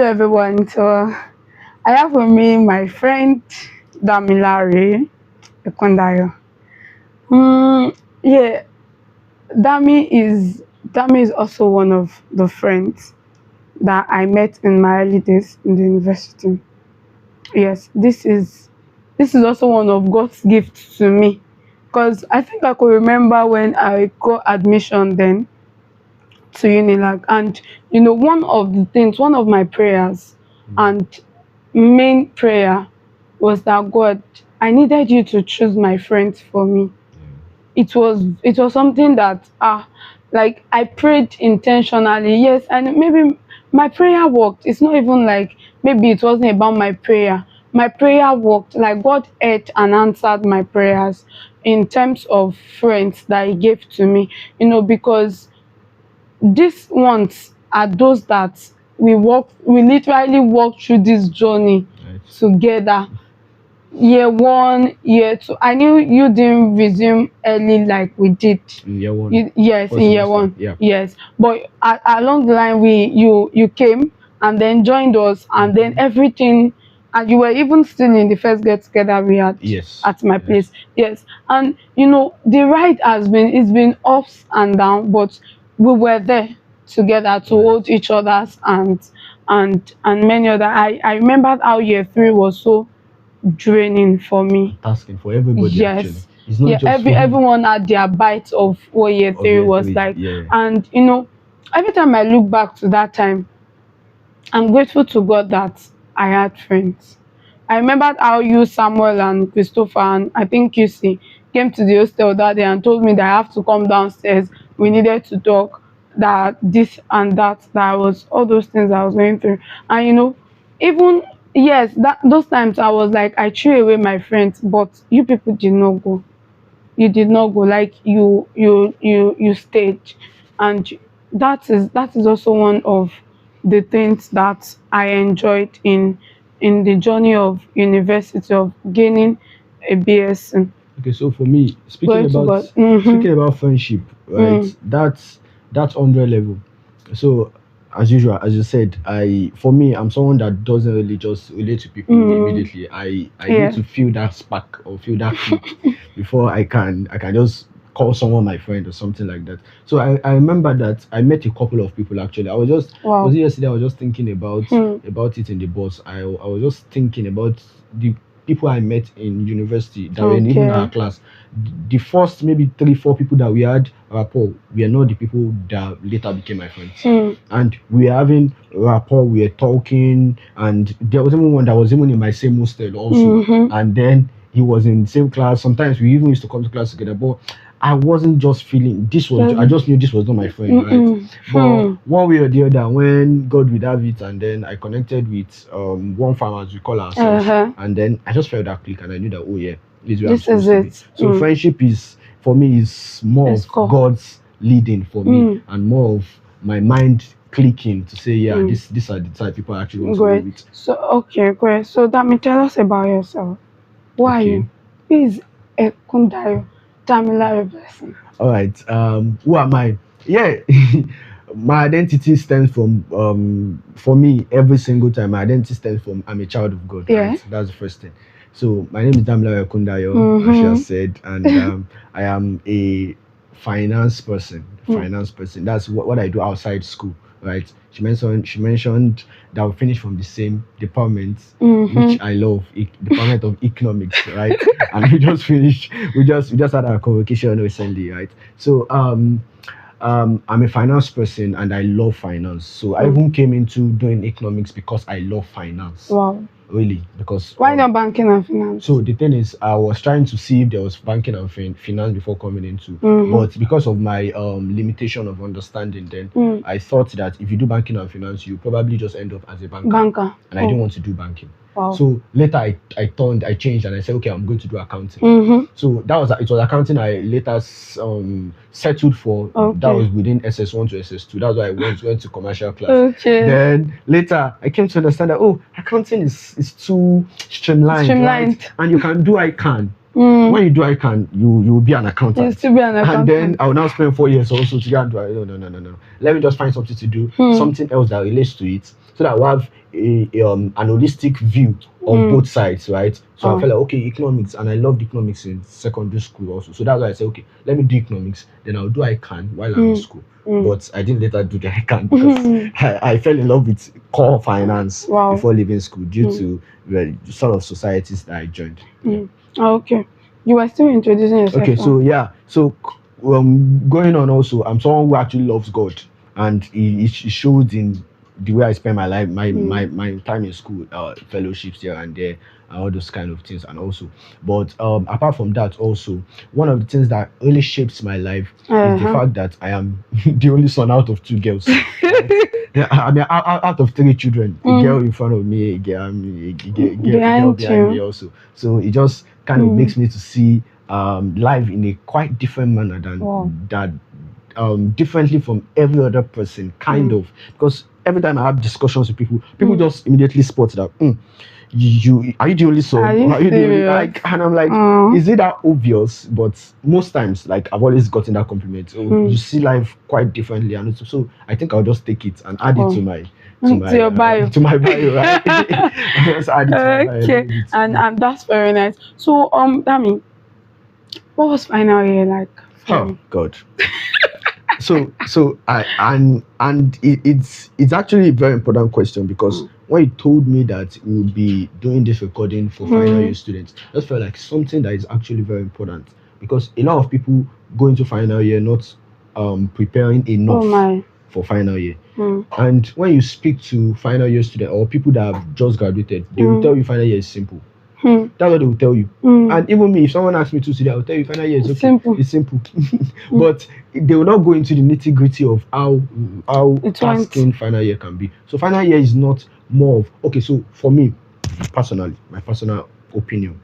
Hello everyone. So I have with me my friend Damilare Ekundayo. Yeah, Dami is also one of the friends that I met in my early days in the university. Yes, this is also one of God's gifts to me because I think I could remember when I got admission then to Unilag, and one of my prayers and main prayer was that God, I needed you to choose my friends for me. It was something that like I prayed intentionally, yes, and maybe my prayer worked. It's not even like maybe it wasn't about my prayer worked, like God heard and answered my prayers in terms of friends that He gave to me, because these ones are those that we literally walk through this journey Right. together. Year one, year two. I knew you didn't resume early like we did. In year one. Yes, First in year semester, one. yeah. Yes, but along the line, you came and then joined us, and then everything, and you were even still in the first get together we had Yes. at my Yes. place. Yes, and the ride it's been ups and down, but we were there together to Right. hold each other's hands, and many other. I remembered how year three was so draining for me. Tasking for everybody actually. Yes. It's not Yeah, just for everyone had their bite of what year of three year was three. like. Yeah. And every time I look back to that time, I'm grateful to God that I had friends. I remembered how you, Samuel, and Christopher, and I think QC came to the hostel that day and told me that I have to come downstairs. We needed to talk, that this and that I was all those things I was going through. And even yes, that those times I was like I threw away my friends, but you people did not go. You did not go, like you stayed. And that is also one of the things that I enjoyed in the journey of university, of gaining a BSc. Okay, so for me, speaking Going to about God. Mm-hmm. speaking about friendship, right? Mm. That's 100 level. So as usual, as you said, for me, I'm someone that doesn't really just relate to people immediately. I need Yeah. to feel that spark or feel that click before I can just call someone my friend or something like that. So I remember that I met a couple of people actually. Was Wow. it yesterday? I was just thinking about Hmm. it in the bus. I was just thinking about the people I met in university that were in even our Okay. class. The first maybe 3 4 people that we had rapport were not the people that later became my friends. Hmm. And we were having rapport, we were talking, and there was even one that was even in my same hostel also. Mm-hmm. And then he was in the same class. Sometimes we even used to come to class together, but I wasn't just feeling this was. I just knew this was not my friend, right? Mm-mm. But Hmm. one way or the other, when God would have it, and then I connected with one farm as we call ourselves, Uh-huh. and then I just felt that click, and I knew that oh yeah, this is where I'm This is supposed to be. it. So friendship is for me is more Let's of go. God's leading for me, Mm. and more of my mind clicking to say yeah, Mm. these are the type people I actually want to be Great. with. So okay, great. So Dami, tell us about yourself. Who are Okay. you? Who is Ekundayo Damilare Blessing? All right. Who am I? Yeah, my identity stems from for me every single time. My identity stems from I'm a child of God. Yeah. Right. That's the first thing. So my name is Damilare Ekundayo, as she Mm-hmm. has said, and I am a finance person. Finance person. That's what I do outside school. Right. She mentioned that we finished from the same department, which Mm-hmm. I love, Department of Economics, right? And we just finished. We just had our convocation recently, right? So I'm a finance person and I love finance. So I even came into doing economics because I love finance. Wow. Really, because Why not banking and finance? so the thing is, I was trying to see if there was banking and finance before coming into, but because of my limitation of understanding, then I thought that if you do banking and finance, you probably just end up as a Banker. and I didn't want to do banking. Wow. So later I changed and I said, okay, I'm going to do accounting. Mm-hmm. So it was accounting I later settled for. That Okay. was within SS1 to SS2. That's why I went to commercial class. Okay. Then later I came to understand that accounting is too streamlined, Streamlined. right? And you can do I can. Mm. When you do I can, you will be an accountant. You'll still be an And then accountant. I will now spend 4 years also to go and do no. Let me just find something to do, something else that relates to it, so so that we have an holistic view of both sides, right? So I felt like, okay, economics, and I loved economics in secondary school also. So that's why I said, okay, let me do economics, then I'll do I can while I'm in school. But I didn't later do the I can because I fell in love with core finance before leaving school due to the sort of societies that I joined. Yeah. Okay. You were still introducing yourself. Okay, so yeah, so going on also, I'm someone who actually loves God, and it shows in the way I spend my life, my time in school, fellowships here and there, and all those kind of things, and also, but apart from that, also one of the things that really shapes my life is the fact that I am the only son out of two girls. Right? Yeah, I mean, out of three children, a girl in front of me, a girl behind me also. So it just kind of makes me to see life in a quite different manner than that, differently from every other person, kind of, because every time I have discussions with people just immediately spot that you are you the only son? Are you the only, like, and I'm like, is it that obvious? But most times, like, I've always gotten that compliment. You see life quite differently, and so I think I'll just take it and add it to my your bio. To my bio, right? Just add it to my bio. Okay, and that's very nice. So Dami, what was final year like for you? God. So it's actually a very important question, because when you told me that we would be doing this recording for final year students, I just felt like something that is actually very important, because a lot of people go into final year not preparing enough for final year. And when you speak to final year students or people that have just graduated, they will tell you final year is simple. That's what they will tell you. And even me, if someone asks me to today, I will tell you final year is okay. It's simple. But they will not go into the nitty-gritty of how tasking final year can be. So final year is not more of, okay, so for me personally, my personal opinion,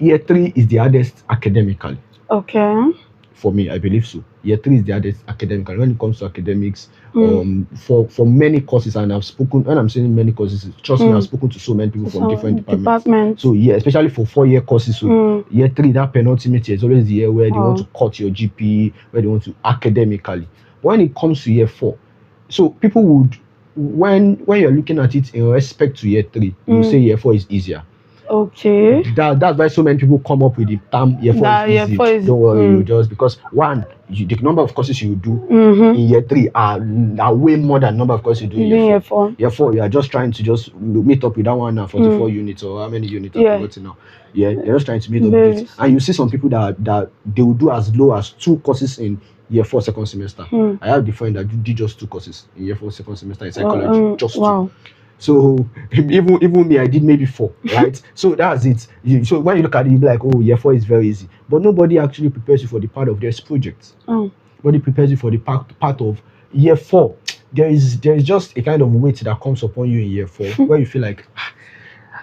year 3 is the hardest academically. Okay. For me, I believe so. Year 3 is the hardest academically when it comes to academics. For many courses, and I've spoken, when I'm saying many courses, trust me, I've spoken to so many people from different departments. So yeah, especially for 4-year courses. So year 3, that penultimate year, is always the year where they want to cut your GP, where they want to academically. But when it comes to year 4, so people would, when you're looking at it in respect to year 3, you say year 4 is easier. Okay. That's why so many people come up with the term year 4 is easy. Don't worry, you just, because one, the number of courses you do in year 3 are way more than number of courses you do in year 4. Year 4, you are just trying to just meet up with that 144 units, or how many units I've forgotten now. Yeah, you're just trying to meet up with it. And you see some people that they will do as low as 2 courses in year 4 second semester. I have a friend that did just 2 courses in year 4 second semester in psychology. Just 2. So even me, I did maybe 4, right? So that's it. So when you look at it, you'll be like, oh, year 4 is very easy. But nobody actually prepares you for the part of this project. Nobody prepares you for the part of year 4. There is just a kind of weight that comes upon you in year 4 where you feel like,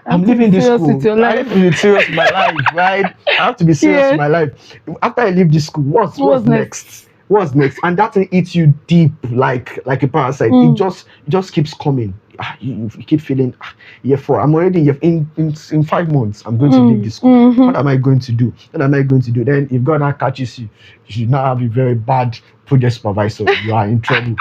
I'm leaving this school. I have to be serious with my life, right? I have to be serious with my life. After I leave this school, what's next? What's next? And that thing eats you deep like a parasite. It just keeps coming. You keep feeling year 4. I'm already in 5 months. I'm going to leave this school. What am I going to do? Then if God now catches you, you should now have a very bad project supervisor. You are in trouble.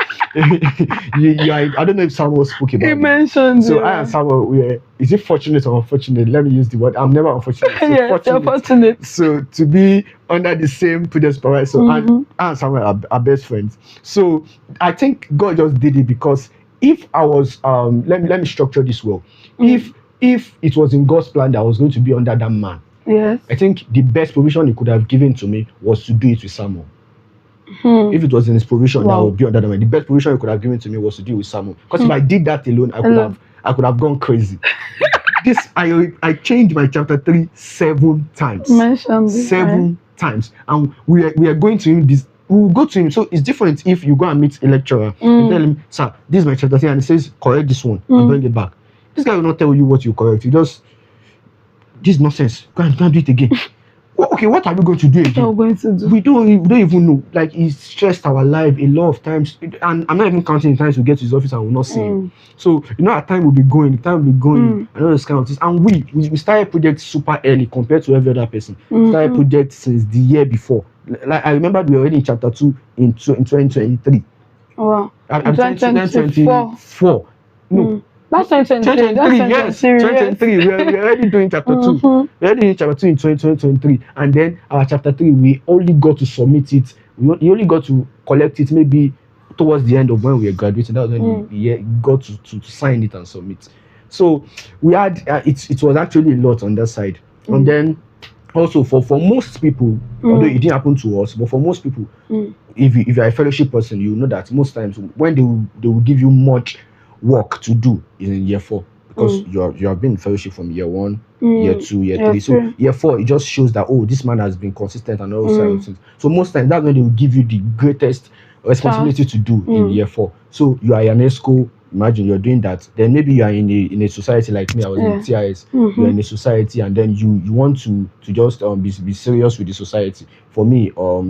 you are, I don't know if someone spoke about it. He mentioned. So I and someone, is it fortunate or unfortunate? Let me use the word. I'm never unfortunate. So yes, fortunate. So to be under the same project supervisor, and I and someone are best friends. So I think God just did it, because if I was let me structure this well. If it was in God's plan that I was going to be under that man, yes, I think the best provision he could have given to me was to do it with Samuel. If it was in his provision that I would be under that man, the best provision he could have given to me was to do it with Samuel. Because if I did that alone, I could have gone crazy. I changed my chapter 3 7 times. Seven times, and we are going to him this. We will go to him. So it's different if you go and meet a lecturer and tell him, sir, this is my chapter 3, and he says, correct this one and bring it back. This guy will not tell you what you correct. You just, this is nonsense. Go and do it again. Okay, what are we going to do again? We don't even know. Like, he's stressed our life a lot of times, and I'm not even counting the times we get to his office and we'll not see him. So our time will be going, and all those kind of things. And we started projects super early compared to every other person. Started projects since the year before. Like, I remember we were already in chapter 2 in 2023. Wow. In 2024. No. That's 2023. That's 2023, yes, 2023. 2023. We're already doing chapter 2. Mhm. We're already doing chapter 2 in 2023. And then our chapter 3, we only got to submit it. We only got to collect it maybe towards the end of when we were graduating. That was when we got to sign it and submit. So we had, it was actually a lot on that side. And then also for most people, although it didn't happen to us, but for most people, if you're a fellowship person, you know that most times when they will give you much work to do is in year 4, because you have been in fellowship from year 1, year 2, year 3. So year 4, it just shows that, oh, this man has been consistent and all those things. So most times that's when they will give you the greatest responsibility to do in year 4. So you are an ESCO. Imagine you're doing that. Then maybe you are in a society like me. I was in TIS. You're in a society, and then you want to just be serious with the society. For me, for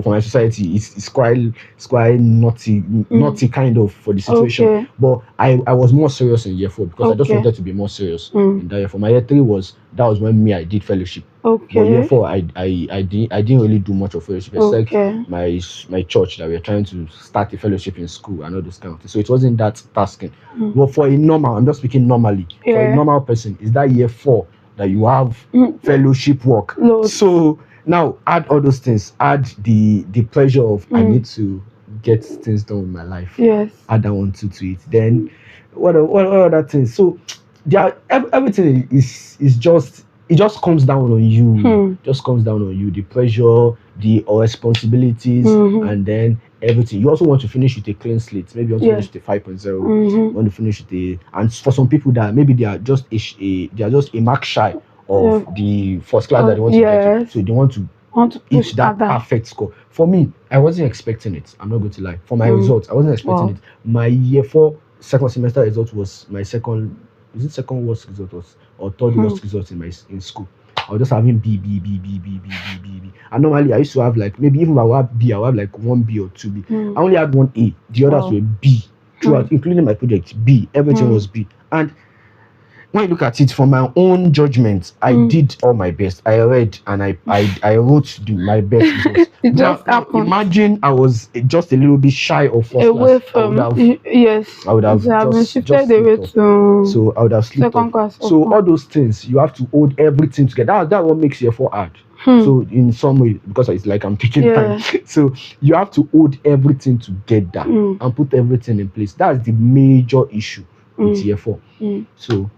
my society, it's quite naughty kind of for the situation. Okay. But I was more serious in year 4 because I just wanted to be more serious in that year 4. My year 3 was when I did fellowship. Okay. But year 4, I didn't really do much of fellowship except my church that we are trying to start a fellowship in school and all those kind of things. So it wasn't that tasking. But for a normal, I'm just speaking normally. For a normal person, is that year 4 that you have fellowship work. So now add all those things. Add the pressure of I need to get things done with my life. Yes. Add that one to it. Then what other things? So everything is just. It just comes down on you. Just comes down on you. The pressure, the responsibilities, and then everything. You also want to finish with a clean slate. Maybe you want to finish with a 5.0. You want to finish with and for some people that maybe they are just a mark shy of the first class that they want to get to. So they want to hit that perfect score. For me, I wasn't expecting it. I'm not going to lie. For my results, I wasn't expecting it. My year 4 second semester result was my second. Is it second worst result or third worst result in school? I was just having B. And normally I used to have like maybe even if I have B, I would have like 1 B or 2 B. I only had 1 A. The others were B. Throughout, including my project, B. Everything was B. And when you look at it from my own judgment, I did all my best. I read and I wrote my best results. It just happened. Imagine I was just a little bit shy of first away class. from I would have been shifted away to so I would have slipped second off. class. So all those things, you have to hold everything together. That's what makes year 4 hard. So in some way, because it's like I'm taking time. So you have to hold everything together and put everything in place. That's the major issue with year 4. So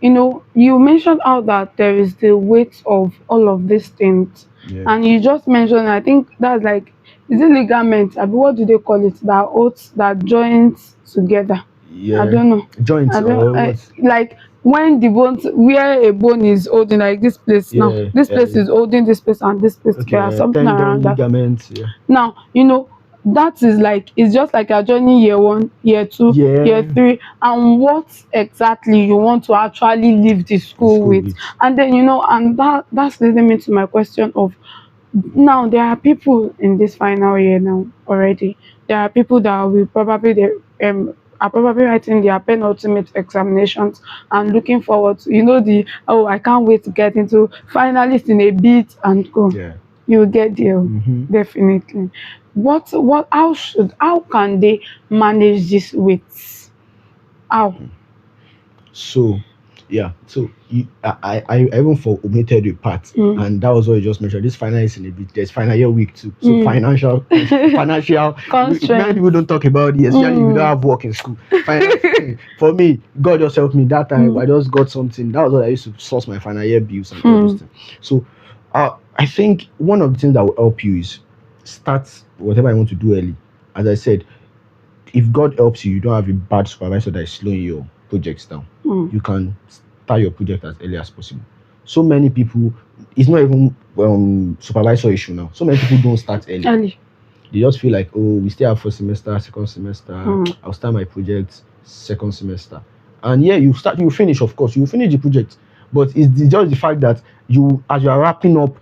you mentioned how that there is the weight of all of these things, and you just mentioned, I think that's like, is it ligament? What do they call it? That oats that joins together. I don't know. Joints like when the bones, where a bone is holding, like this place now. This place is holding this place and this place. Something tendon, around ligaments, that. Now that is like, it's just like you're joining year 1, year 2, year 3, and what exactly you want to actually leave the school with. And then and that's leading me to my question of, now there are people in this final year now already. There are people that will probably are probably writing their penultimate examinations and looking forward to I can't wait to get into finalist in a bit and go. You'll get there. Definitely. How can they manage this weight? How? So I even omitted a part, and that was what you just mentioned. This final is in a bit. There's final year week too. So financial many people don't talk about it, especially if you don't have work in school. For me, God just helped me that time. I just got something. That was what I used to source my final year bills and all those things. So I think one of the things that will help you is start whatever you want to do early. As I said, if God helps you, you don't have a bad supervisor that is slowing your projects down. You can start your project as early as possible. So many people, it's not even supervisor issue now. So many people don't start early. They just feel like, oh, we still have first semester, second semester. I'll start my project second semester. And you finish, of course, you finish the project. But it's just the fact that as you are wrapping up,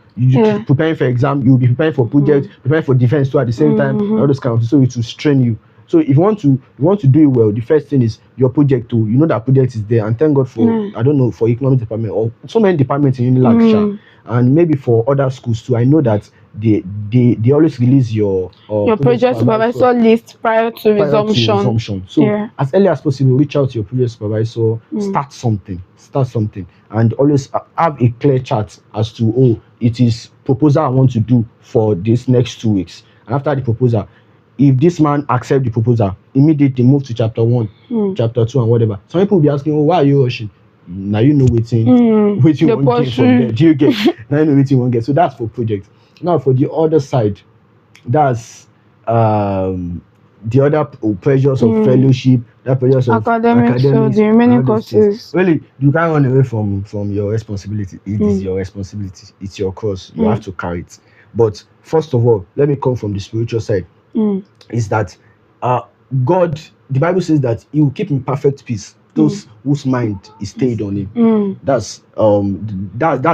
preparing for exam, you'll be preparing for project, preparing for defense too at the same time, all those kind of things. So it will strain you. So if you want to do it well, the first thing is your project too. You know that project is there, and thank God for Mm. I don't know for economic department or so many departments in Unilag, Mm. and maybe for other schools too. I know that they always release your Your project project supervisor supervisor list prior to prior to resumption. resumption. So Yeah. as early as possible, reach out to your previous supervisor, Mm. start something, and always have a clear chart as to it is proposal I want to do for this next 2 weeks. And after the proposal, if this man accept the proposal, immediately move to chapter one, Mm. chapter two, and whatever. Some people will be asking, why are you rushing? Now you know waiting, waiting The one gain from there. pursue. Do you get? Now you know waiting one get. So that's for project. Now for the other side, that's um the other pressures of Mm. fellowship, that pressures of Academics, so academics the and all remaining these things. courses. Really, you can't run away from your responsibility. It is Mm. your responsibility. It's your cross. You have Mm. to carry it. But first of all, let me come from the spiritual side. Mm. Is that uh God, the Bible says that He will keep in perfect peace those whose mind is stayed on Him. Mm. That's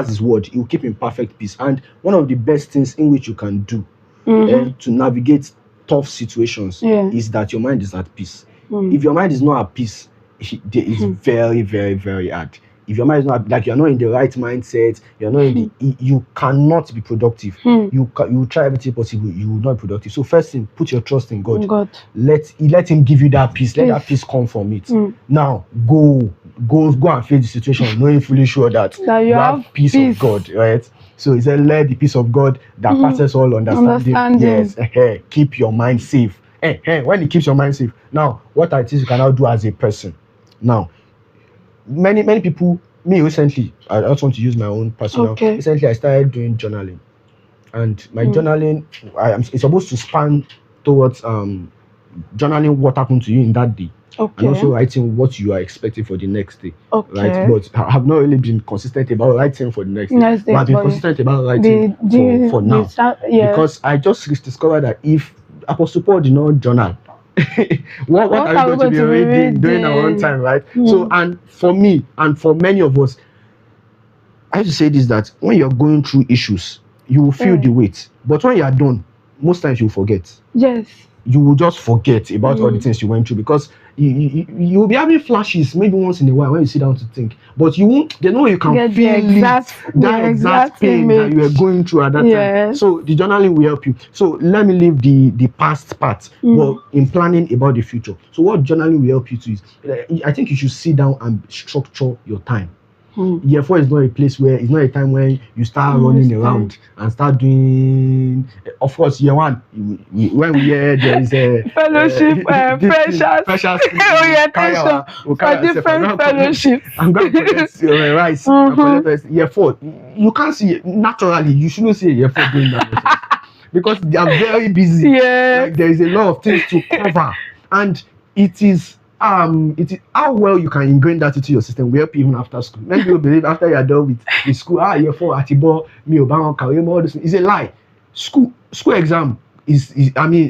His word. He will keep in perfect peace. And one of the best things in which you can do Mhm. to navigate tough situations Yeah. is that your mind is at peace. Mm. If your mind is not at peace, it's very, very, very hard. If your mind is not like you're not in the right mindset, you're not in the you cannot be productive. Mm. You try everything possible, you will not be productive. So first thing, put your trust in God. God. Let Him give you that peace. Let that Peace. peace come from it. Mm. Now go and face the situation, knowing fully sure that That you have peace of God, right? So He said, let the peace of God that passes all understanding. Yes, keep your mind safe. When it keeps your mind safe, now what are things you can now do as a person? Now, many people, me recently, I just want to use my own personal. Okay. Recently, I started doing journaling, and my journaling, it's supposed to span towards journaling what happened to you in that day. Okay. And also writing what you are expecting for the next day. Okay. Right? But I have not really been consistent about writing for the next day. Next day, But I've been but consistent about writing for now. Yes. Because I just discovered that if Apostle Paul did not journal, what are we going to be reading during our own time, right? So, and for me, and for many of us, I have to say this, that when you're going through issues, you will feel the weight. But when you are done, most times you'll forget. Yes. You will just forget about all the things you went through, because you will be having flashes maybe once in a while when you sit down to think, but you won't. There's no way you can feel that exact pain that you were going through at that time. So the journaling will help you. So let me leave the past part, but in planning about the future. So what journaling will help you to is, I think you should sit down and structure your time. Year 4 is not a place where it's not a time when you start running around and start doing. Of course, year 1, when we hear there is a fellowship, freshers, orientation for different fellowships. I'm going to collect rice. Year 4, you can't see it. Naturally, you shouldn't see year 4 doing that because they are very busy. Like there is a lot of things to cover, and it is how well you can ingrain that into your system will help you even after school. Many people believe after you are done with school, year 4 atibo me oba career all this is a lie. School exam is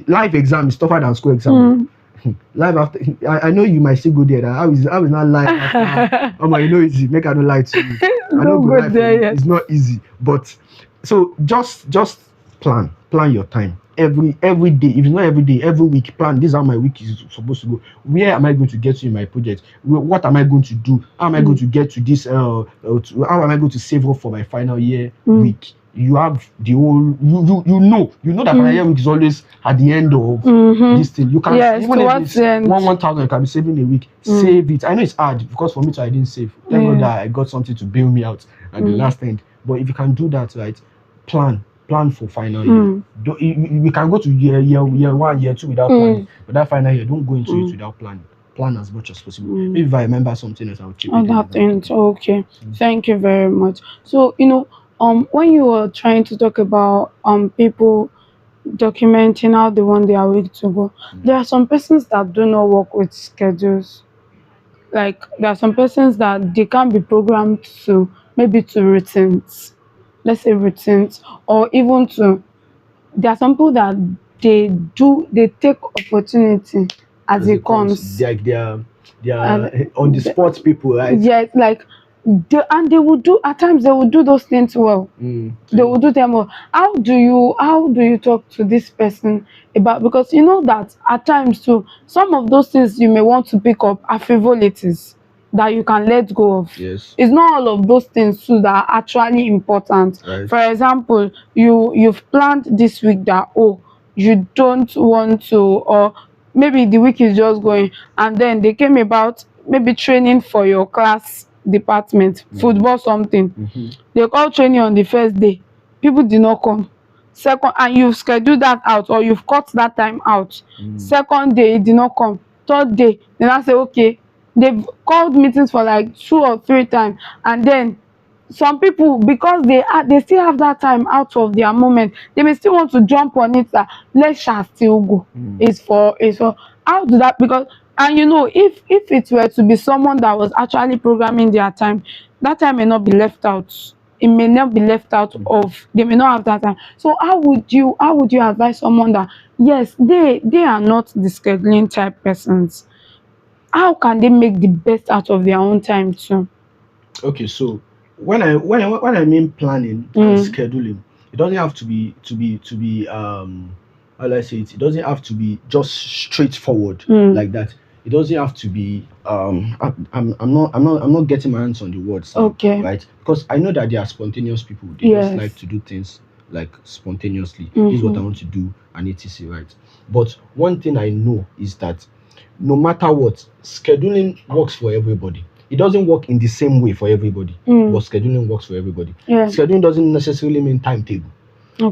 live exam is tougher than school exam. Live after, I know you might still go there. I was not live after. You know it's make I don't lie to you. I don't go live there. It's not easy, but so just plan your time. Every day, if it's not every day, every week, plan. This is how my week is supposed to go. Where am I going to get to in my project? What am I going to do? How am I going to get to this? How am I going to save up for my final year week? You have the whole. You know that final year week is always at the end of this thing. You can even if it's 1,000, you can be saving a week. Save it. I know it's hard because for me too, I didn't save. Thank God that I got something to bail me out at the last end. But if you can do that, right, plan for final year. You can go to year 1, year 2 without planning, but that final year, don't go into it without planning. Plan as much as possible. Maybe if I remember something else, I'll chip it in. Okay. Thank you very much. So when you were trying to talk about people documenting how they want their week to go, there are some persons that do not work with schedules. Like there are some persons that they can't be programmed to maybe to routines. Let's say routines, or even to, there are some people that they take opportunity as it comes. Like they are on the spot people, right? Yes, like they will do, at times they will do those things well. They will do them well. How do you talk to this person about, because you know that at times too, some of those things you may want to pick up are frivolities that you can let go of. Yes. It's not all of those things too that are actually important. Right. For example, you've planned this week that, oh, you don't want to, or maybe the week is just going, and then they came about maybe training for your class department, football something. They call training on the first day, people did not come. Second, and you've scheduled that out, or you've cut that time out. Second day it did not come. Third day they now say okay, they've called meetings for like 2 or 3 times, and then some people, because they still have that time out of their moment, they may still want to jump on it, that let's shall still go. It's for how do that, because, and you know, if it were to be someone that was actually programming their time, that time may not be left out. It may not be left out of, they may not have that time. So how would you advise someone that, yes, they are not the scheduling type persons, how can they make the best out of their own time too? Okay, so when I mean planning and scheduling, it doesn't have to be how do I say it? It doesn't have to be just straightforward like that. It doesn't have to be I'm not getting my hands on the words now, Okay. right? Because I know that they are spontaneous people. They just Yes. like to do things like spontaneously. This is what I want to do and etc. Right? But one thing I know is that no matter what, scheduling works for everybody. It doesn't work in the same way for everybody, but scheduling works for everybody. Yeah. Scheduling doesn't necessarily mean timetable.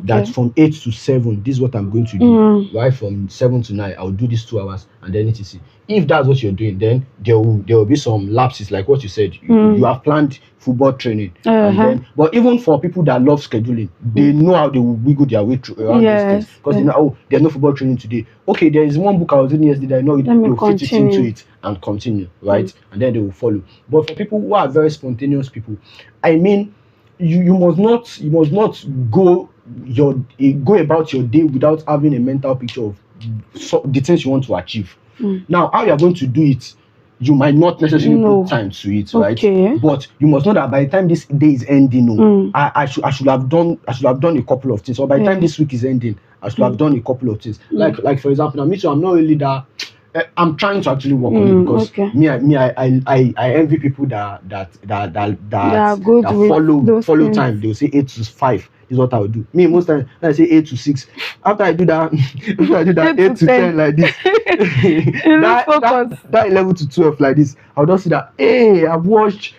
That Okay. from 8 to 7, this is what I'm going to do. Right, from 7 to 9, I'll do these 2 hours, and then etc. If that's what you're doing, then there will be some lapses, like what you said. You have planned football training, and then, but even for people that love scheduling, they know how they will wiggle their way through around these things, Yes. because they know, oh, there's no football training today. Okay, there is one book I was reading yesterday. I know me they will fit it into continue. it and continue, right? And then they will follow. But for people who are very spontaneous people, I mean, you must not go about your day without having a mental picture of the things you want to achieve. Now, how you are going to do it, you might not necessarily No. put time to it, right? Okay. But you must know that by the time this day is ending, I should have done a couple of things, or by the time this week is ending, I should have done a couple of things. Like for example, now me too, I'm not really that. I'm trying to actually work on it, because Okay. I envy people that are good with follow those things. time. They'll say 8 to 5 is what I would do. Me, most times when I say 8 to 6, after I do that, 8 to 10 like this, that 11 to 12 like this, I'll just see that, hey, I've watched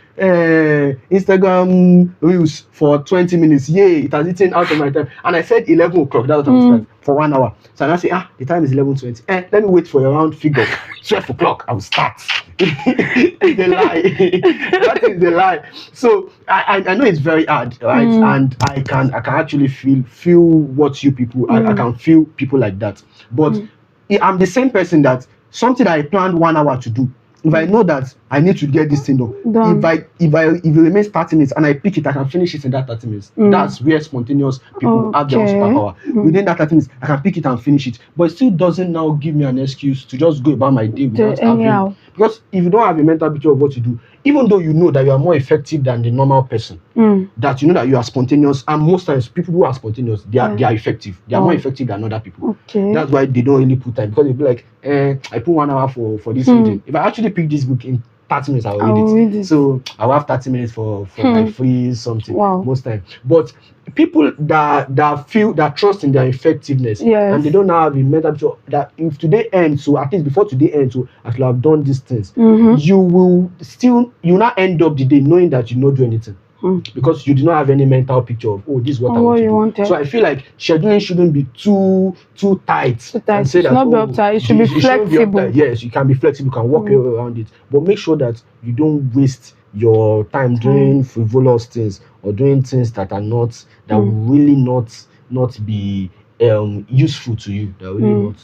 Instagram reels for 20 minutes. Yay, it has eaten out of my time. And I said 11 o'clock, that's what I was start for 1 hour. So I say, the time is 11:20. Let me wait for a round figure. 12 o'clock, I will start. It's a lie. That is a lie. So I know it's very hard, right? And I can actually feel what you people, I can feel people like that. But I'm the same person that something that I planned 1 hour to do, if I know that I need to get this thing done, if it remains 30 minutes and I pick it, I can finish it in that 30 minutes. That's where spontaneous people have their own superpower. Within that 30 minutes, I can pick it and finish it. But it still doesn't now give me an excuse to just go about my day without having. Because if you don't have a mental picture of what you do, even though you know that you are more effective than the normal person, that you know that you are spontaneous, and most times people who are spontaneous, they are effective. They are more effective than other people. Okay. That's why they don't really put time, because they'll be like, I put 1 hour for this reading. If I actually pick this book in 30 minutes, I'll read it. So I'll have 30 minutes for my free something most time. But people that trust in their effectiveness, and they don't have a mental picture that if today ends, so at least before today ends, so I should have done these things, you not end up the day knowing that you not do anything. Because you do not have any mental picture of, this is what I want to do. So I feel like scheduling shouldn't be too tight. And say it should not be uptight. It should be flexible. Yes, you can be flexible, you can work your way around it, but make sure that you don't waste your time doing frivolous things, or doing things that are not will really not be useful to you. That really not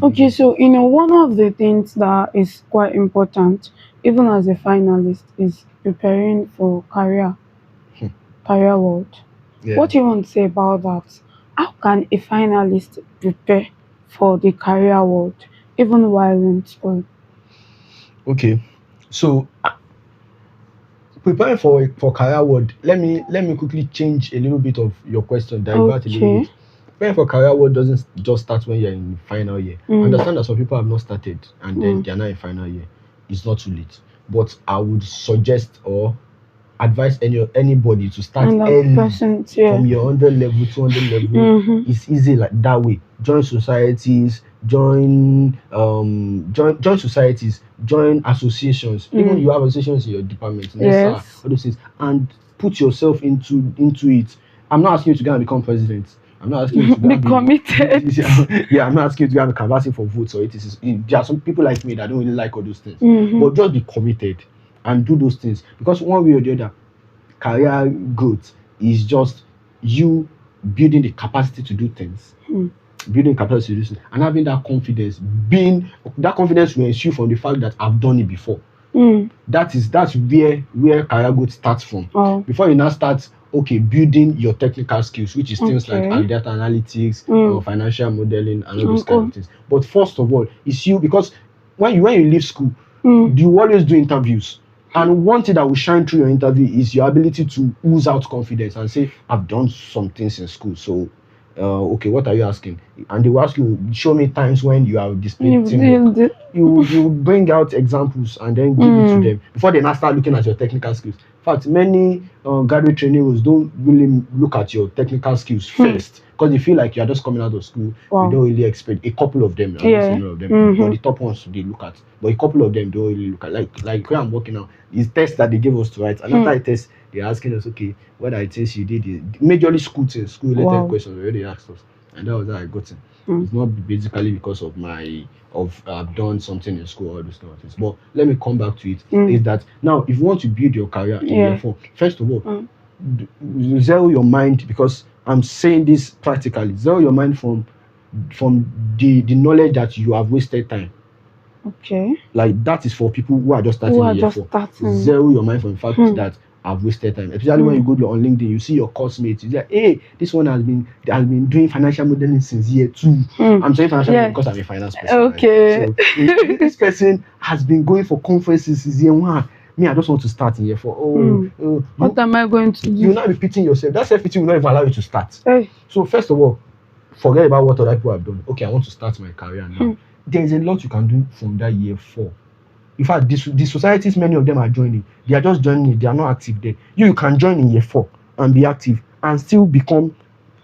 Okay, so one of the things that is quite important, even as a finalist, is preparing for career world. Yeah. What do you want to say about that? How can a finalist prepare for the career world, even while in school? Okay, so preparing for career world. Let me quickly change a little bit of your question, divert a little Okay. bit. Preparing for career world doesn't just start when you're in final year. Mm. Understand that some people have not started and then Mm. they're not in final year. It's not too late. But I would suggest or advise anybody to start And that early person, yeah. from your 100 level, 200 level. Mm-hmm. It's easy like that way. Join societies, join societies, join associations. Even Mm. you have associations in your department, NESA, Yes. all those things, and put yourself into it. I'm not asking you to go and become president. I'm not asking you to go Be and be committed. yeah, I'm not asking you to go and be canvassing for votes or it is. There are some people like me that don't really like all those things. Mm-hmm. But just be committed and do those things because one way or the other, career growth is just you building the capacity to do things, Mm. building capacity to do things, and having that confidence. Being that confidence will ensue from the fact that I've done it before. Mm. That's where career growth starts from. Oh. Before you now start, okay, building your technical skills, which is things like Okay. data analytics, Mm. financial modeling, and all those kind Uncle. of things. But first of all, it's you because when you leave school, Mm. you always do interviews. And one thing that will shine through your interview is your ability to ooze out confidence and say, I've done some things in school. So, okay, what are you asking? And they will ask you, show me times when you have displayed teamwork. You bring out examples and then give it to Mm. them before they now start looking at your technical skills. In fact, many graduate trainees don't really look at your technical skills first because they feel like you are just coming out of school. We Wow. don't really expect a couple of them. I'm not saying all of them, but the top ones they look at. But a couple of them don't really look at. Like where I'm working now, is tests that they give us to write, and after a test, they're asking us, okay, what are the tests you did? Majorly school things, school related Wow. questions already asked us, and that was how I got it. Mm. It's not basically because of I've done something in school or those kind of things. But let me come back to it. Is that now if you want to build your career in year 4, first of all, zero your mind because I'm saying this practically. Zero your mind from the knowledge that you have wasted time. Okay. Like that is for people who are just starting Who are in year just 4. starting. Zero your mind from the fact that I've wasted time. Especially when you go on LinkedIn, you see your course mates. You say, hey, this one has been doing financial modeling since year 2. I'm saying financial modeling because I'm a finance person. Okay. Right? So this person has been going for conferences since year 1. Me, I just want to start in year 4. What am I going to do? You will not be pitying yourself. That self-pity will not even allow you to start. Hey. So first of all, forget about what other people have done. Okay, I want to start my career now. There is a lot you can do from that year 4. In fact, the societies, many of them are joining. They are just joining it. They are not active there. You can join in year 4 and be active and still become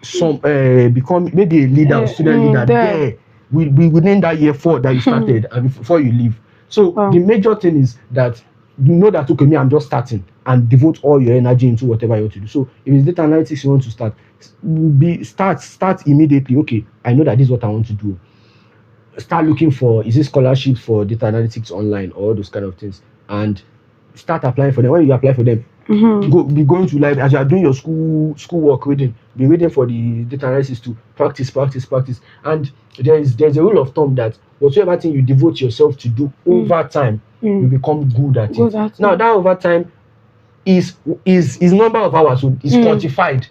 maybe a leader or student leader there within that year 4 that you started and before you leave. So the major thing is that you know that okay, me, I'm just starting and devote all your energy into whatever you want to do. So if it's data analytics you want to start immediately. Okay, I know that this is what I want to do. Start looking for is it scholarships for data analytics online or all those kind of things and start applying for them. When you apply for them, be going to library as you are doing your school work reading, be reading for the data analysis to practice. And there's a rule of thumb that whatever thing you devote yourself to do over time, you become good at it. Now that over time is number of hours, so is quantified.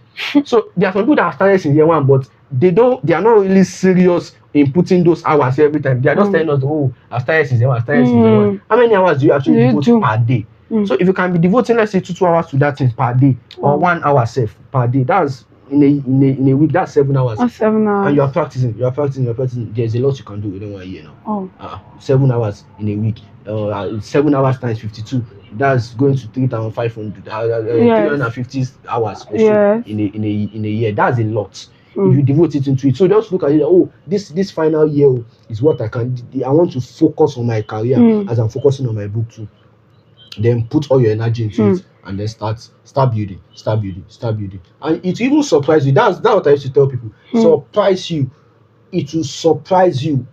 So there are some people that have started in year 1, but they are not really serious in putting those hours every time. They are just telling us, oh, I've started since year 1, How many hours do you actually devote per day? So if you can be devoting, let's say 2 hours to that thing per day, or 1 hour safe per day, that's in a week, that's 7 hours. That's 7 hours. And you are practicing. There's a lot you can do within 1 year now. 7 hours in a week. 7 hours times 52. That's going to 3,500, 350 hours or so in a year. That's a lot. If you devote it into it. So just look at it. Oh, this final year is what I want to focus on my career as I'm focusing on my book too. Then put all your energy into it and then start building. And it will even surprise you. That's what I used to tell people. Surprise you. It will surprise you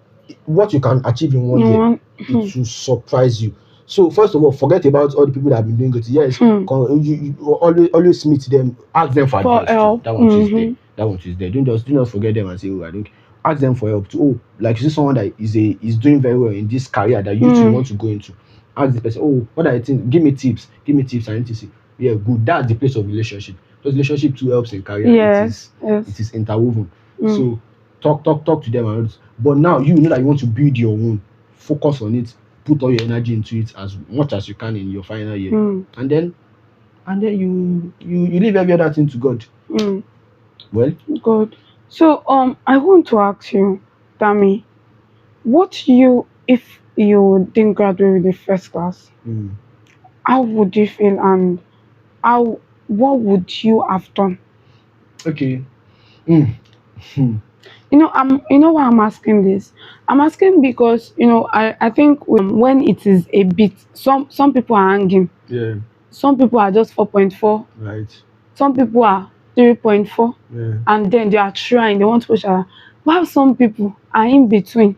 what you can achieve in 1 year. It will surprise you. So first of all, forget about all the people that have been doing it. Yes, you always meet them, ask them for advice. Help. That one is there. That one is there. Do not forget them and say, oh, I don't. Ask them for help too. Oh, like you see someone that is doing very well in this career that you too want to go into. Ask the person, oh, what are the things? Give me tips. I need to see. Yeah, good. That's the place of relationship. Because relationship too helps in career. Yes. It is interwoven. So talk to them and all this. But now you know that you want to build your own. Focus on it. Put all your energy into it as much as you can in your final year. And then and then you leave every other thing to God. Mm. Well, Good. So I want to ask you, Tammy, what you if you didn't graduate with the first class, mm, how would you feel and how what would you have done? okay. Mm, hmm, You know why I'm asking this? I'm asking because I think when it is a bit, some people are hanging, yeah, some people are just 4.4, right. some people are 3.4, Yeah. and then they are trying, they want to push her. While some people are in between.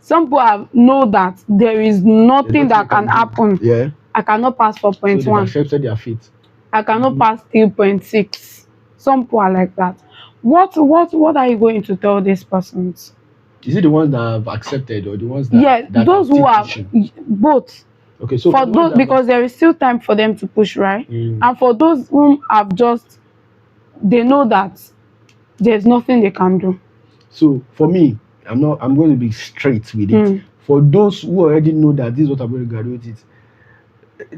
Some people know that there is There's nothing nothing you that can can do. happen. Yeah. I cannot pass So they've 4.1. accepted their fate. I cannot Mhm. pass 3.6. Some people are like that. What are you going to tell these persons? Is it the ones that have accepted or the ones Yeah, that are those who still are pushing? both. Okay, so for For the ones those, that have because there is still time for them to push, right? mm, And for those whom have just, they know that there's nothing they can do. so for me, I'm going to be straight with it. Mm, For those who already know that this is what I'm going to graduate it,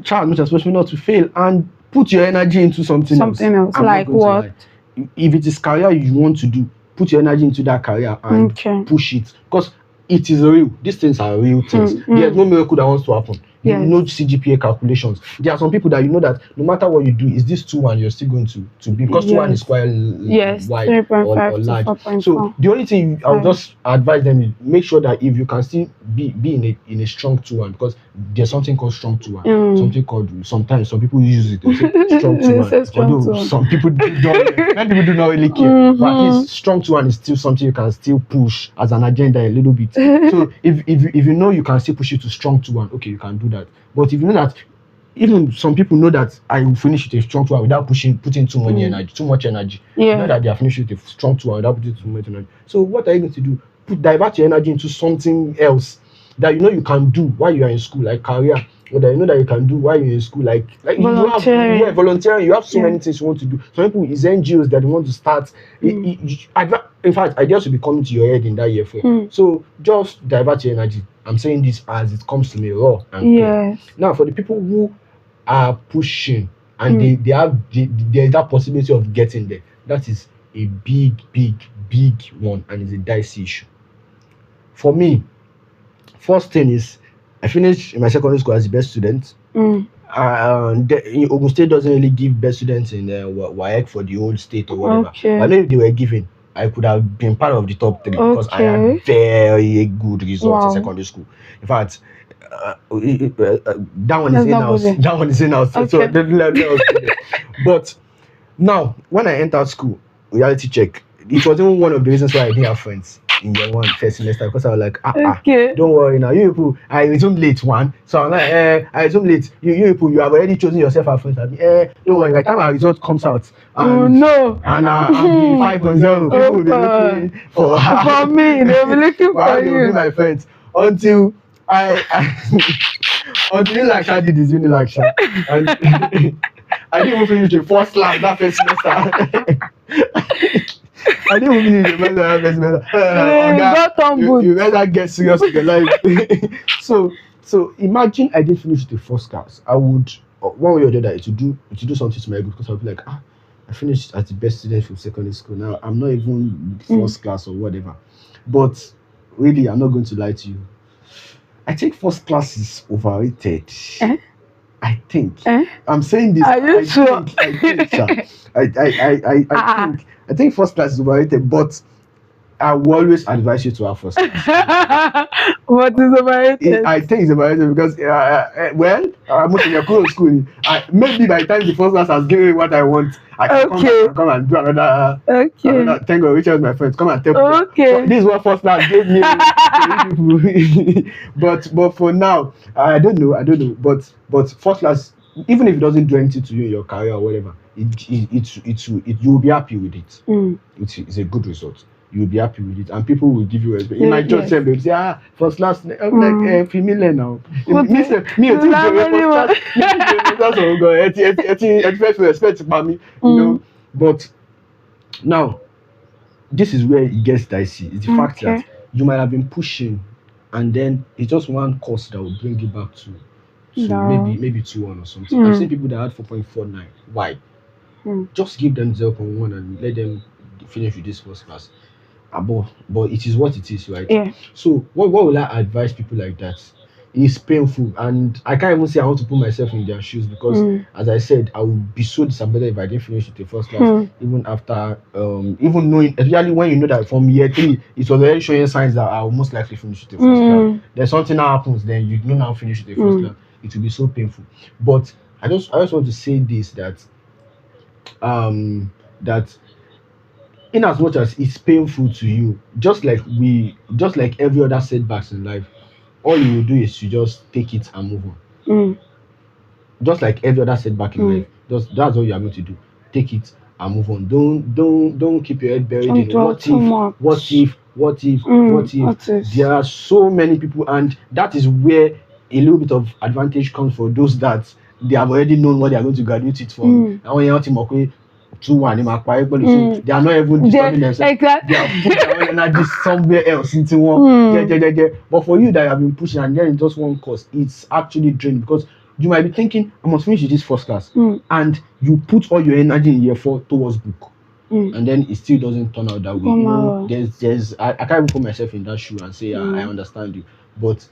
try as much as possible not to fail and put your energy into something else. something else, I'm not like going to what? lie. If it is career you want to do, put your energy into that career and Okay. push it because it is real. These things are real things. There's no miracle that wants to happen. You Yes. know CGPA calculations. There are some people that you know that no matter what you do, is this 2-1 you're still going to be because 2-1 is Yes. quite Yes, wide or 3.5 to large. So 4.4. the only thing I would Five. just advise them is make sure that if you can still be in a strong 2-1 because there's something called strong 2-1. Mm. Something called sometimes some people use it. They say strong They say 2-1. strong Although too. some people don't, many people do not really care. But at least strong 2-1 is still something you can still push as an agenda a little bit. So if you know you can still push it to strong 2-1, okay, you can do that. But if you know that even some people know that I will finish with a strong 2-1 without putting too much energy. You know Yeah. that they are finishing with a strong 2-1 without putting too much energy. So what are you going to do? Divert your energy into something else that you know you can do while you are in school, like career, or that you know that you can do while you're in school, like Volunteering. volunteering. You have so Yeah. many things you want to do. Some people is NGOs that they want to start. In fact, ideas will be coming to your head in that year four. So just divert your energy. I'm saying this as it comes to me raw and clear. Yes. Now, for the people who are pushing and there's that possibility of getting there, that is a big one and it's a dicey issue. For me, first thing is I finished in my secondary school as the best student. Mm. Ogun State doesn't really give best students in WAEC for the whole state or whatever. Okay. But I know if they were given, I could have been part of the top 3 because I had very good results in Wow. secondary school. In fact, that one is Let's in not go house. there. That one is in house. So Okay. let us go there. But now, when I entered school, reality check, it was even one of the reasons why I didn't have friends in year 1 first semester because I was like, Okay. don't worry now, you people, I resumed late one. So I'm like, I resumed late. You people, you have already chosen yourself as friends. Don't worry, by the time our result comes out, Oh no. and I'm 5.0, people will be looking for me, they'll be looking for for they will be you. my friends until I until Unilag did his Unilag and I didn't even finish the first class that first semester. I didn't even finish the first semester. You better get serious with your life. so imagine I didn't finish the first class. I would one way or the other to do something to my group because I'll be like, I finished as the best student from secondary school. Now I'm not even first class or whatever. But really, I'm not going to lie to you. I think first class is overrated. I think. I'm saying this. Are you sure? I think first class is overrated, but I will always advise you to have first class. What is overrated? I think it's overrated because, most of your current school, maybe by the time the first class has given me what I want, I can come and do another. Thank God, Richard is my friend. Come and tell me. Okay. This is what first class gave me. but for now, I don't know. But first class, even if it doesn't do anything to you in your career or whatever, you will be happy with it. It's a good result. You'll be happy with it, and people will give you respect. You might just say, they'll say, first class. I'm like, female now. Me, respect about me, you know. But now, this is where it gets dicey. It's the fact that you might have been pushing, and then it's just one course that will bring you back to to No. maybe 2-1 or something. I've seen people that had 4.49. Why? Mm. Just give them 0.1 and let them finish with this first class. But it is what it is, right? Yeah. So what will I advise people like that? It's painful, and I can't even say I want to put myself in their shoes because, Mm. as I said, I would be so disappointed if I didn't finish with the first class, Mm. even after, even knowing, especially when you know that from year 3 it was already showing signs that I will most likely finish with the first class. Mm. There's something that happens, then you don't now finish with the first Mm. class. It will be so painful. But I just want to say this, um that in as much as it's painful to you, just like every other setbacks in life, all you will do is to just take it and move on. Mm. Just like every other setback in Mm. life, just that's all you are going to do. Take it and move on. Don't keep your head buried Don't in dwell what too if, what much. if, what if, Mm. what if. What is? There are so many people, and that is where a little bit of advantage comes for those that they have already known what they are going to graduate it from. Mm. And when you want to 2-1 in so Mm. they are not even They disturbing themselves. They have exactly. put their own energy somewhere else into one. Mm. But for you that have been pushing and then in just one course, it's actually draining because you might be thinking, I must finish with this first class. Mm. And you put all your energy in year 4 towards book. Mm. And then it still doesn't turn out that way. Come on. I can't even put myself in that shoe and say I understand you. But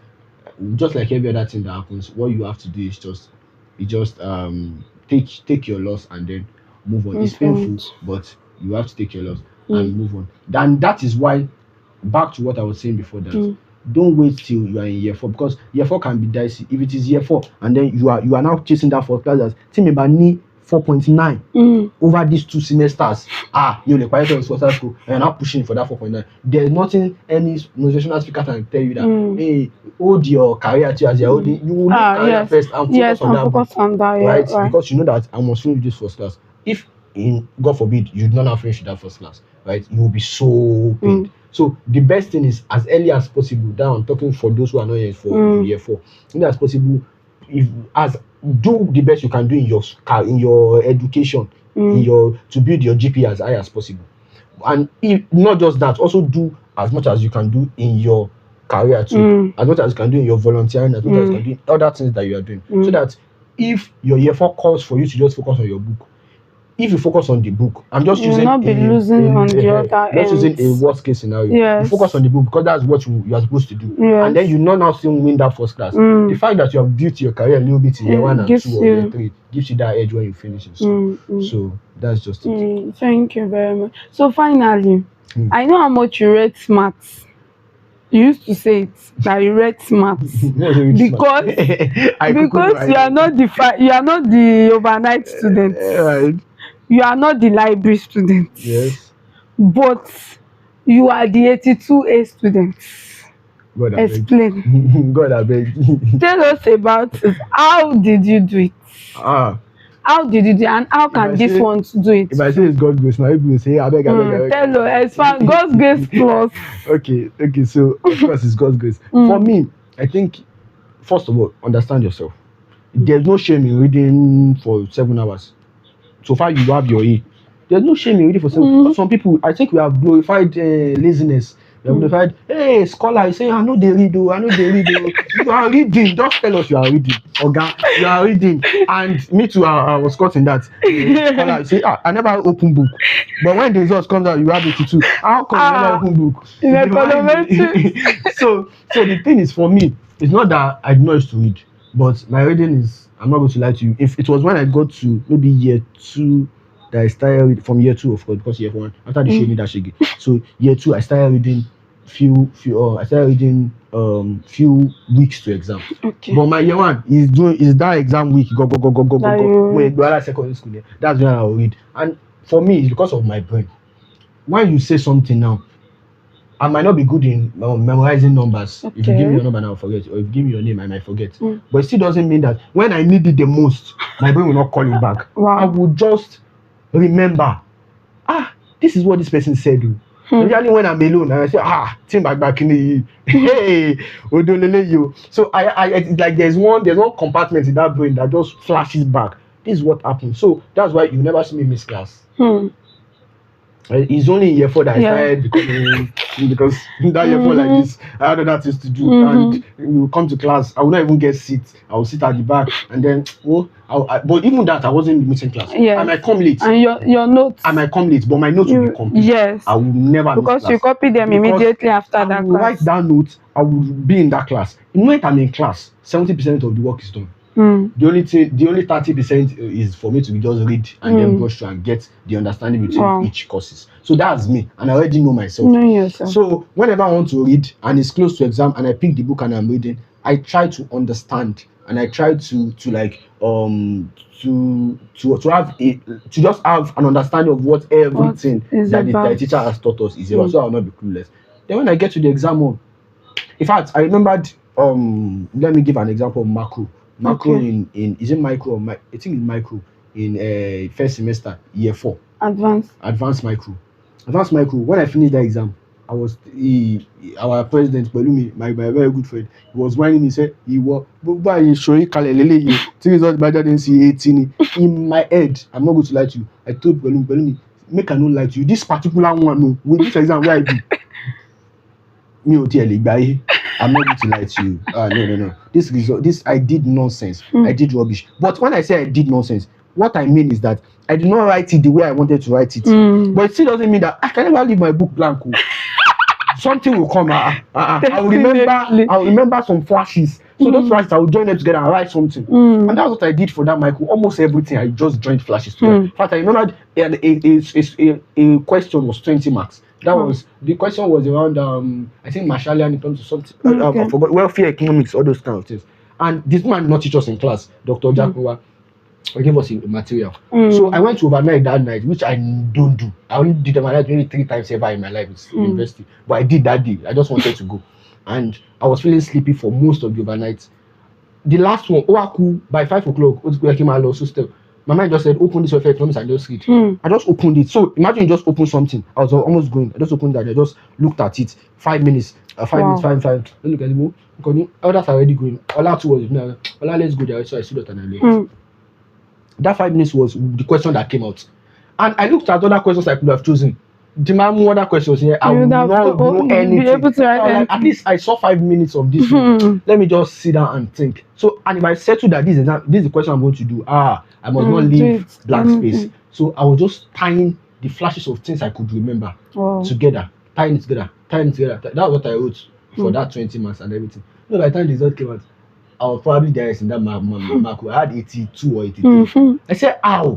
just like every other thing that happens, what you have to do is just take your loss and then move on. It's painful, Influence. but you have to take your loss Mm. and move on. Then that is why, back to what I was saying before, that Mm. don't wait till you are in year 4, because year 4 can be dicey. If it is year 4 and then you are now chasing that first class as team Ebani 4.9 Mm. over these 2 semesters, you like quiet on social school and you're not pushing for that 4.9. There's nothing any motivational speaker can tell you that, Mm. hey, hold your career to as you're holding. You will leave career Yes. first and Yes, focus on and that book, focus on that. Yeah. right? Right. Because you know that I must finish this first class. If in God forbid you do not now finish that first class, right, you will be so pained. So the best thing is as early as possible. That I'm talking for those who are not yet for year 4. As early as possible, if as do the best you can do in your education, in your to build your GP as high as possible. And if not just that, also do as much as you can do in your career too, as much as you can do in your volunteering, as much as you can do in other things that you are doing, so that if your year 4 calls for you to just focus on your book, if you focus on the book, I'm just You'll using not be losing on the other just using a ends. worst case scenario. You Yes. focus on the book because that's what you are supposed to do, Yes. and then you not now still win that first class. The fact that you have built your career a little bit in year 1 and gives 2 or year you 3 gives you that edge when you finish in school. So that's just it. Thank you very much. So finally, Mm. I know how much you rate maths. You used to say it that you rate maths What's a rich because man? I could know, because you are not you are not the overnight student. right. You are not the library student. Yes. But you are the 82A student. God I beg. Explain. God I beg. Tell us about it. How did you do it? How did you do it, and how can these ones do it? If I say it's God grace, now people will say, I beg. Tell us, expand God's grace plus. Okay, so of course it's God's grace. For me, I think, first of all, understand yourself. There's no shame in reading for 7 hours. So far you have your A. There's no shame in reading for 7. But some people, I think we have glorified laziness. We have glorified, hey, scholar, you say, I know they read, I know they read. You are reading, just tell us you are reading. Oga, you are reading. And me too, I was caught in that. Scholar, you say, I never open book. But when the results comes out, you have 82. How come you never open book? So the thing is, for me, it's not that I know to read, but my reading is, I'm not going to lie to you. If it was when I got to maybe year 2 that I started from year 2, of course, because year 1 after the shady that shaggy. So year 2 I started reading few weeks to exam. Okay. But my year 1 is that exam week go. When you go out secondary school, that's when I'll read. And for me, it's because of my brain. When you say something now, I might not be good in memorizing numbers. Okay. If you give me your number, I'll forget. Or if you give me your name, I might forget. But it still doesn't mean that when I need it the most, my brain will not call it back. Wow. I will just remember. This is what this person said. Usually when I'm alone, and I say, think back in the hey, you. So I it's like there's one compartment in that brain that just flashes back. This is what happened. So that's why you never see me miss class. It's only in year 4 that I Yeah. started becoming, because in that year 4 like this, I had other things to do. And we will come to class, I will not even get seats. I will sit at the back, and then but even that, I wasn't missing class. Yes. I might come late. And your notes. I might come late, but my notes will be complete. Yes. I will never miss Because class. you copy them Because immediately after I that will write class. that note. I will be in that class. The moment I'm in class, 70% of the work is done. The only 30% is for me to just read and then brush through and get the understanding between each courses. So that's me, and I already know myself. Know yourself. So whenever I want to read and it's close to exam and I pick the book and I'm reading, I try to understand, and I try to like to have to just have an understanding of what everything that the teacher has taught us is about, so I will not be clueless. Then when I get to the exam hall, in fact, I remembered. Let me give an example of macro. Macro in is it micro or I think it's micro in first semester year 4. Advanced micro. When I finished that exam, I was our president Pelumi, my very good friend, he was whining me, said he was in my head. I'm not going to lie to you. I told Pelumi, make I not lie to you. This particular one, no, with this exam where I do. Me I'm not going to lie to you. No. This I did nonsense. I did rubbish. But when I say I did nonsense, what I mean is that I did not write it the way I wanted to write it. But it still doesn't mean that I can never leave my book blank. Something will come. I will remember some flashes. So those flashes, I will join them together and write something. And that's what I did for that micro. Almost everything, I just joined flashes together. In fact, I remember a question was 20 marks. That was the question was around I think Marshalian in terms of something. I forgot, welfare economics, all those kind of things. And this man not teach us in class, Dr. Jakowa. He gave us a material. So I went to overnight that night, which I don't do. I only did overnight maybe 3 times ever in my life in university. But I did that day. I just wanted to go. And I was feeling sleepy for most of the overnight. The last one, by 5 o'clock, my mind just said, open this welfare economics and just read. I just opened it. So imagine you just open something. I was almost going. I just opened that. I just looked at it. 5 minutes. 5 minutes, 5. Don't look at it. Because others are already going. Ola too was, Ola, let's go there. So I stood up and I left. That 5 minutes was the question that came out. And I looked at other questions I could have chosen. The other questions here, I would not know anything. Be able to write anything. At least I saw 5 minutes of this. Let me just sit down and think. So, and if I settle that this is the question I'm going to do, I must not leave blank space. So I was just tying the flashes of things I could remember together, tying it together. That's what I wrote for that 20 marks and everything. By the time the result came out, I was probably there in that mark. I had 82 or 83. I said, ow.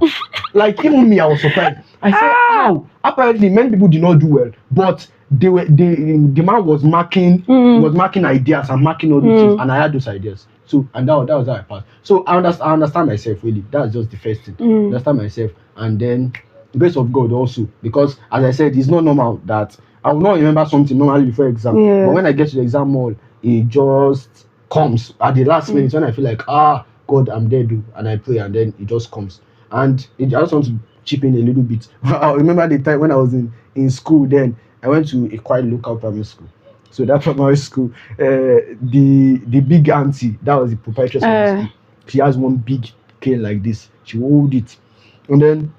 Like, even me, I was surprised. I said, ow. Apparently, many people did not do well, but the man was marking ideas and marking all the things, and I had those ideas. So, and that was how I passed. So, I understand myself, really. That's just the first thing. Understand myself. And then, the grace of God also. Because, as I said, it's not normal that I will not remember something normally before exam. But when I get to the exam hall, it just comes at the last minute when I feel like, God, I'm there, and I pray, and then it just comes. And I just want to chip in a little bit. I remember the time when I was in school. Then I went to a quite local primary school. So that primary school, the big auntie, that was the proprietress of the school. She has one big cane like this. She will hold it, and then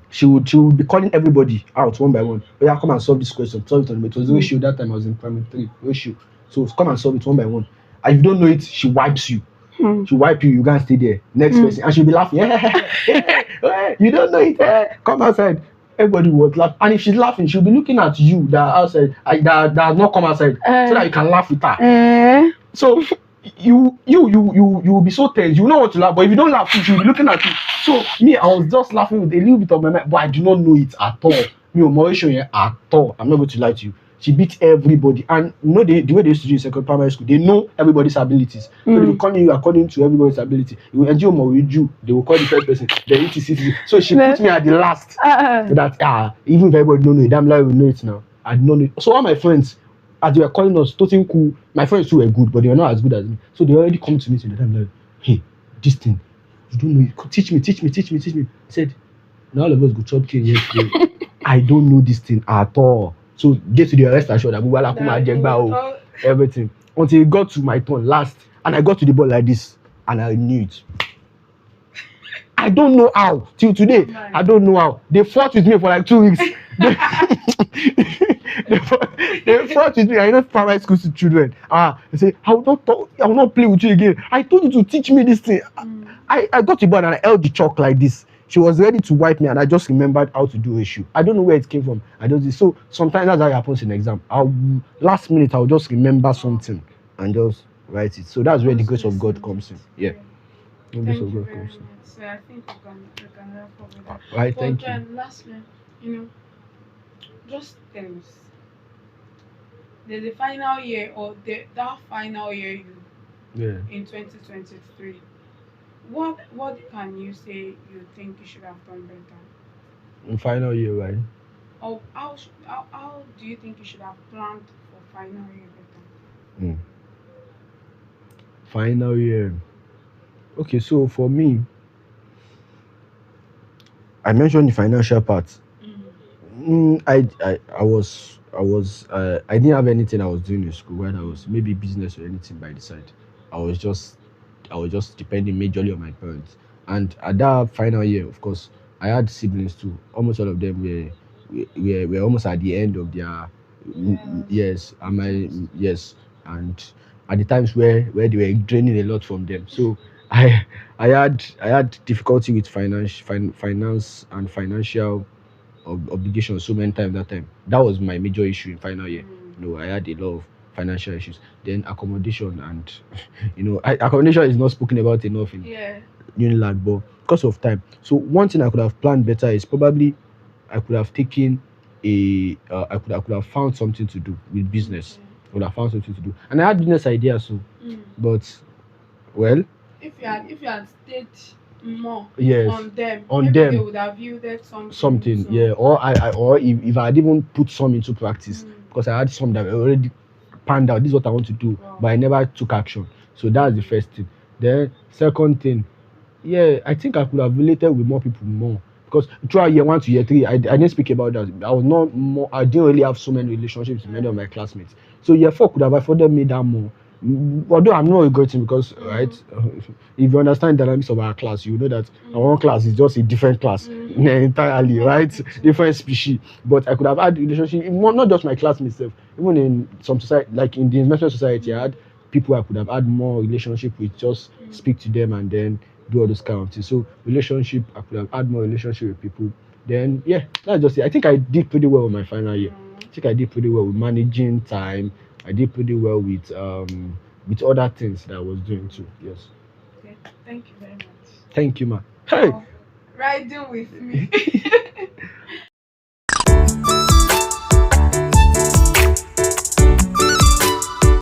she would be calling everybody out one by one. Oh yeah, come and solve this question. Solve it on me. It was ratio that time. I was in primary 3 ratio. So come and solve it one by one. And if you don't know it, she wipes you. She wipe you. You can't stay there. Next person, and she'll be laughing. You don't know it. Come outside. Everybody was laughing, and if she's laughing, she'll be looking at you that outside, that has not come outside, so that you can laugh with her. So you will be so tense. You will not want to laugh, but if you don't laugh, she'll be looking at you. So me, I was just laughing with a little bit of my mind, but I do not know it at all. Me, Mauritian at all. I'm not going to lie to you. She beat everybody, and the way they used to do in secondary primary school, they know everybody's abilities. So they will call you according to everybody's ability. You will enjoy more with you. They will call the first person. Then etc. So she put me at the last. So that even if everybody don't know it, Damilare will know it now. I don't know it. So all my friends, as they were calling us, totally cool. My friends too were good, but they were not as good as me. So they already come to me and they're like, hey, this thing, you don't know it. Teach me. I said, now all of us go chop cake yesterday. I don't know this thing at all. So get to the rest assured that everything. Until it got to my turn last, and I got to the ball like this, and I knew it. I don't know how. Till today, I don't know how. They fought with me for like 2 weeks. they, they fought with me. I know primary school children. They say, I will not play with you again. I told you to teach me this thing. I got to board and I held the chalk like this. She was ready to wipe me, and I just remembered how to do a shoe. I don't know where it came from. I just did. So sometimes that's how it happens in exam. Last minute I'll just remember something and just write it. So that's where the Just grace of God listen. comes in. Yeah, Yeah. the grace Thank of you God very comes in. much. So I think we can wrap up with that. Right, But thank you. then lastly, you know, just tell us, there's a final year or that final year you Yeah, in 2023. What can you say you think you should have done better? in final year, right? Or how do you think you should have planned for final year better? Mm. Final year. Okay, so for me, I mentioned the financial part. Mm. I didn't have anything I was doing in school, when I was maybe business or anything by the side. I was just I was just depending majorly on my parents. And at that final year, of course, I had siblings too. Almost all of them were almost at the end of their Yes. yes, and my yes, and at the times where they were draining a lot from them. So I I had difficulty with finance and financial obligations so many times that time. That was my major issue in final year. Mm. I had a lot of financial issues. Then accommodation and accommodation is not spoken about enough in Yeah. Unilag, but because of time. So one thing I could have planned better is probably I could have taken I could have found something to do with business. Okay. I would have found something to do, and I had business ideas too. Mm. But well, If you had stayed more yes, on them, on maybe they them would have yielded something. something, So yeah, or or if I had even put some into practice, mm. because I had some that were already panned out. This is what I want to do, Wow. but I never took action. So that's the first thing. Then second thing, yeah, I think I could have related with more people more, because throughout year one to year three, I didn't speak about that. I was not more. I didn't really have so many relationships with many of my classmates. So year four could have afforded me that more. Although I'm not regretting, because right, Mm. if you understand the dynamics of our class, you know that our Mm. own class is just a different class entirely, right? Different species. But I could have had relationship, not just my classmates, sef, even in some society, like in the investment society, I had people I could have had more relationship with, just speak to them and then do all those kind of things. So relationship, I could have had more relationship with people. Then yeah, that's just it. I think I did pretty well in my final year. I think I did pretty well with managing time. I did pretty well with other things that I was doing too. Yes. Okay. Thank you very much Thank you, ma. Hey. for riding with me.